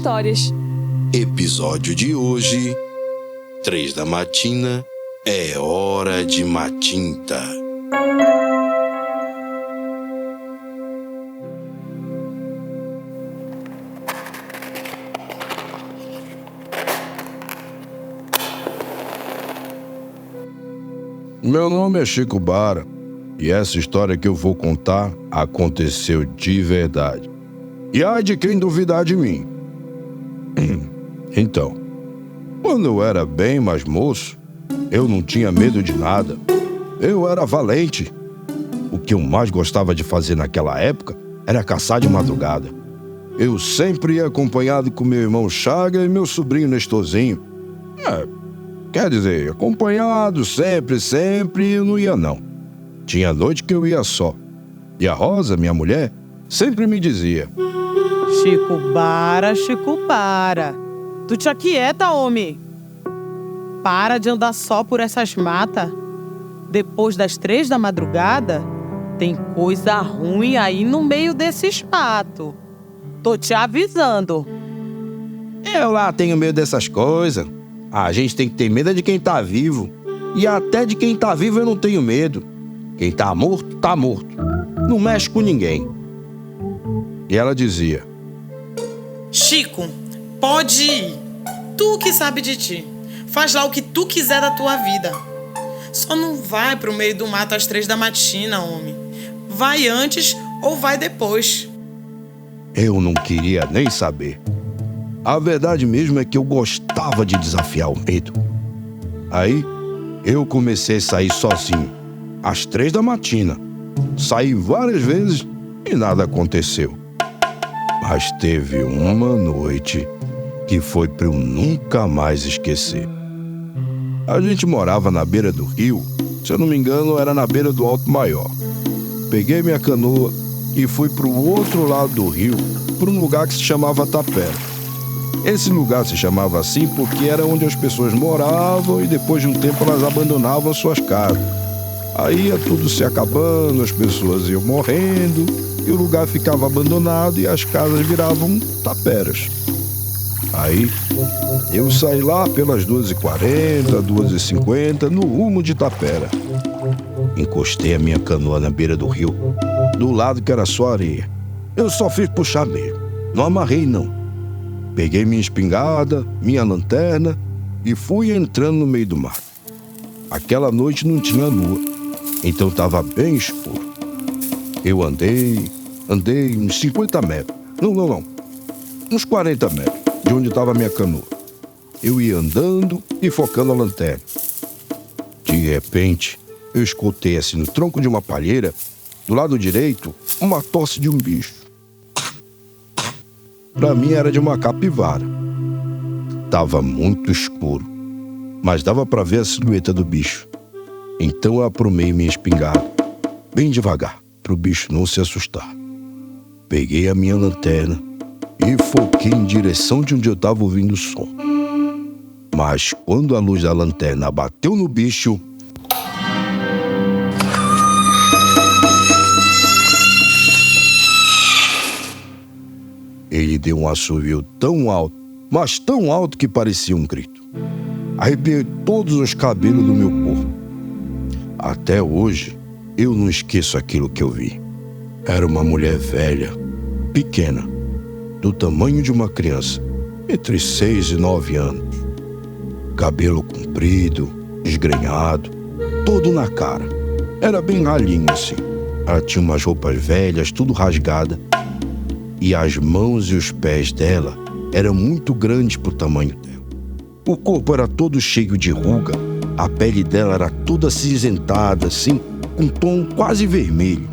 histórias. Episódio de hoje: 3 da matina, é hora de matinta. Meu nome é Chico Bara e essa história que eu vou contar aconteceu de verdade. E ai de quem duvidar de mim. Então, quando eu era bem mais moço, eu não tinha medo de nada. Eu era valente. O que eu mais gostava de fazer naquela época era caçar de madrugada. Eu sempre ia acompanhado com meu irmão Chaga e meu sobrinho Nestorzinho. Quer dizer, acompanhado sempre, eu não ia não. Tinha noite que eu ia só. E a Rosa, minha mulher, sempre me dizia: Chico Bara. Tu te aquieta, homem. Para de andar só por essas matas. Depois das 3 da madrugada, tem coisa ruim aí no meio desses matos. Tô te avisando. Eu lá tenho medo dessas coisas. A gente tem que ter medo de quem tá vivo. E até de quem tá vivo eu não tenho medo. Quem tá morto, tá morto. Não mexe com ninguém. E ela dizia: Chico, pode ir. Tu que sabe de ti. Faz lá o que tu quiser da tua vida. Só não vai pro meio do mato às 3 da matina, homem. Vai antes ou vai depois. Eu não queria nem saber. A verdade mesmo é que eu gostava de desafiar o medo. Aí, eu comecei a sair sozinho, às 3 da matina. Saí várias vezes e nada aconteceu. Mas teve uma noite que foi para eu nunca mais esquecer. A gente morava na beira do rio, se eu não me engano era na beira do Alto Maior. Peguei minha canoa e fui para o outro lado do rio, para um lugar que se chamava Tapera. Esse lugar se chamava assim porque era onde as pessoas moravam e depois de um tempo elas abandonavam suas casas. Aí ia tudo se acabando, as pessoas iam morrendo e o lugar ficava abandonado e as casas viravam taperas. Aí eu saí lá pelas 2h40, 2h50 no rumo de Tapera. Encostei a minha canoa na beira do rio, do lado que era só areia. Eu só fiz puxar mesmo, não amarrei não. Peguei minha espingarda, minha lanterna e fui entrando no meio do mato. Aquela noite não tinha lua, então estava bem escuro. Eu andei uns 50 metros. Não. Uns 40 metros de onde estava a minha canoa. Eu ia andando e focando a lanterna. De repente, eu escutei assim no tronco de uma palheira, do lado direito, uma tosse de um bicho. Pra mim era de uma capivara. Tava muito escuro, mas dava pra ver a silhueta do bicho. Então eu aprumei minha espingarda, bem devagar, pro bicho não se assustar. Peguei a minha lanterna e foquei em direção de onde eu tava ouvindo o som. Mas quando a luz da lanterna bateu no bicho, ele deu um assovio tão alto, mas tão alto que parecia um grito. Arrepiei todos os cabelos do meu corpo. Até hoje, eu não esqueço aquilo que eu vi. Era uma mulher velha, pequena, do tamanho de uma criança, entre 6 e 9 anos. Cabelo comprido, desgrenhado, todo na cara. Era bem ralinho assim. Ela tinha umas roupas velhas, tudo rasgada. E as mãos e os pés dela eram muito grandes pro tamanho dela. O corpo era todo cheio de ruga, a pele dela era toda acinzentada, assim, com tom quase vermelho.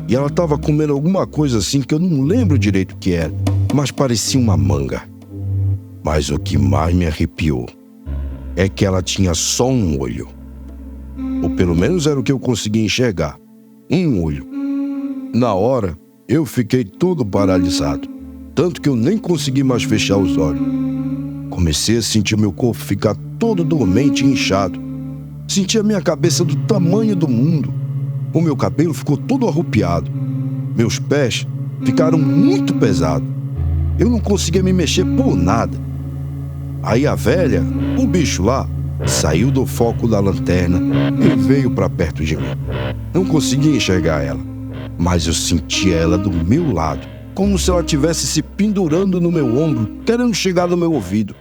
E ela estava comendo alguma coisa assim que eu não lembro direito o que era, mas parecia uma manga. Mas o que mais me arrepiou é que ela tinha só um olho. Ou pelo menos era o que eu conseguia enxergar. Um olho. Na hora, eu fiquei todo paralisado, tanto que eu nem consegui mais fechar os olhos. Comecei a sentir meu corpo ficar todo dormente e inchado. Senti a minha cabeça do tamanho do mundo. O meu cabelo ficou todo arrupiado. Meus pés ficaram muito pesados. Eu não conseguia me mexer por nada. Aí a velha, o bicho lá, saiu do foco da lanterna e veio para perto de mim. Não conseguia enxergar ela, mas eu sentia ela do meu lado, como se ela estivesse se pendurando no meu ombro, querendo chegar no meu ouvido.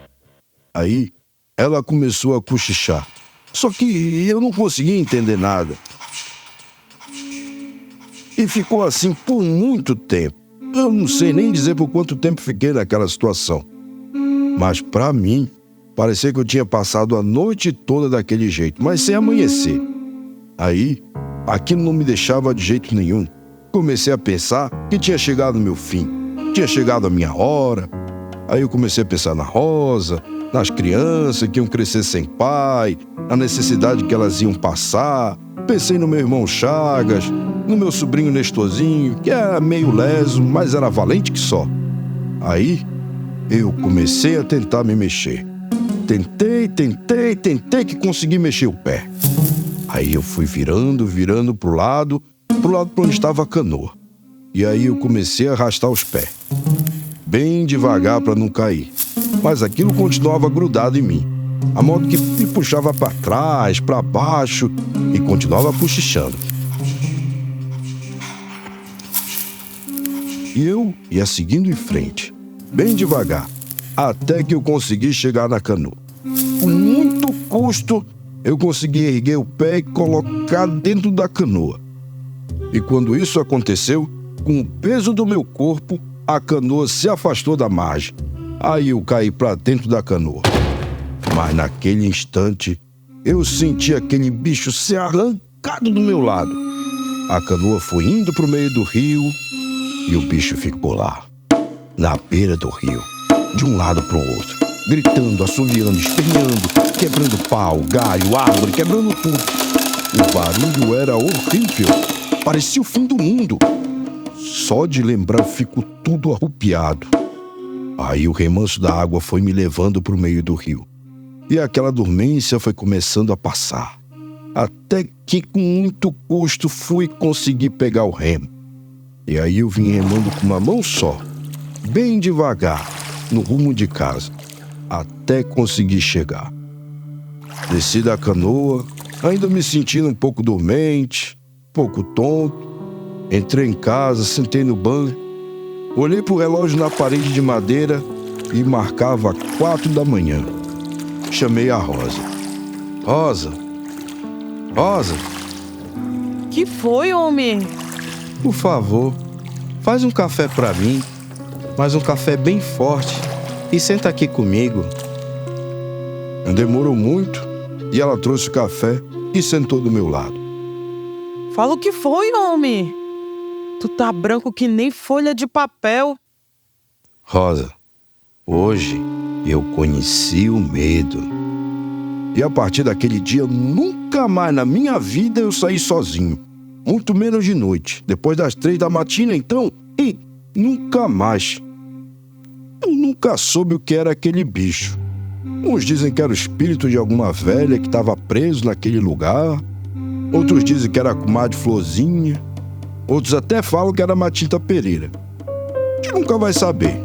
Aí ela começou a cochichar, só que eu não conseguia entender nada. E ficou assim por muito tempo. Eu não sei nem dizer por quanto tempo fiquei naquela situação. Mas para mim, parecia que eu tinha passado a noite toda daquele jeito, mas sem amanhecer. Aí, aquilo não me deixava de jeito nenhum. Comecei a pensar que tinha chegado o meu fim, tinha chegado a minha hora. Aí eu comecei a pensar na Rosa, nas crianças que iam crescer sem pai, na necessidade que elas iam passar. Pensei no meu irmão Chagas, no meu sobrinho Nestorzinho, que era meio leso, mas era valente que só. Aí, eu comecei a tentar me mexer. Tentei que consegui mexer o pé. Aí eu fui virando pro lado pra onde estava a canoa. E aí eu comecei a arrastar os pés, bem devagar para não cair. Mas aquilo continuava grudado em mim, a modo que me puxava para trás, para baixo e continuava cochichando. E eu ia seguindo em frente, bem devagar, até que eu consegui chegar na canoa. Com muito custo, eu consegui erguer o pé e colocar dentro da canoa. E quando isso aconteceu, com o peso do meu corpo, a canoa se afastou da margem. Aí eu caí para dentro da canoa. Mas naquele instante, eu senti aquele bicho ser arrancado do meu lado. A canoa foi indo para o meio do rio e o bicho ficou lá, na beira do rio, de um lado para o outro, gritando, assoviando, esperneando, quebrando pau, galho, árvore, quebrando tudo. O barulho era horrível, parecia o fim do mundo. Só de lembrar eu fico tudo arrupiado. Aí o remanso da água foi me levando para o meio do rio. E aquela dormência foi começando a passar. Até que com muito custo fui conseguir pegar o remo. E aí eu vim remando com uma mão só, bem devagar, no rumo de casa, até conseguir chegar. Desci da canoa, ainda me sentindo um pouco dormente, um pouco tonto. Entrei em casa, sentei no banco, olhei pro relógio na parede de madeira e marcava 4 da manhã. Chamei a Rosa. Rosa! Rosa! Que foi, homem? Por favor, faz um café pra mim, mas um café bem forte, e senta aqui comigo. Não demorou muito e ela trouxe o café e sentou do meu lado. Fala o que foi, homem? Tu tá branco que nem folha de papel. Rosa, hoje eu conheci o medo. E a partir daquele dia, nunca mais na minha vida eu saí sozinho. Muito menos de noite. Depois das 3 da matina, então, e nunca mais. Eu nunca soube o que era aquele bicho. Uns dizem que era o espírito de alguma velha que estava preso naquele lugar. Outros dizem que era a comadre Florzinha. Outros até falam que era a Matinta Pereira. A gente nunca vai saber.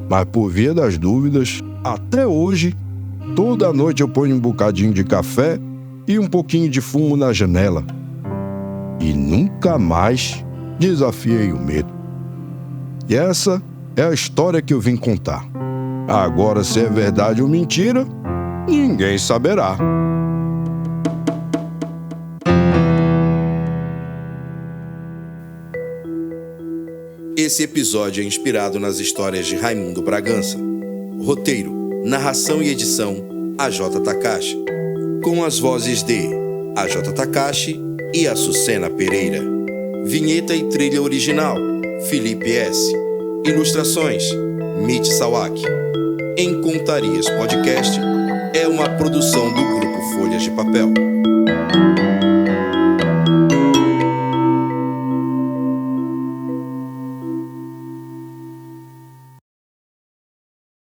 Mas por via das dúvidas, até hoje, toda noite eu ponho um bocadinho de café e um pouquinho de fumo na janela. E nunca mais desafiei o medo. E essa é a história que eu vim contar. Agora, se é verdade ou mentira, ninguém saberá. Esse episódio é inspirado nas histórias de Raimundo Bragança. Roteiro, narração e edição, AJ Takashi. Com as vozes de AJ Takashi e Açucena Pereira. Vinheta e trilha original, Felipe S. Ilustrações, Mitch Sawaki. Em Contarias Podcast é uma produção do Grupo Folhas de Papel.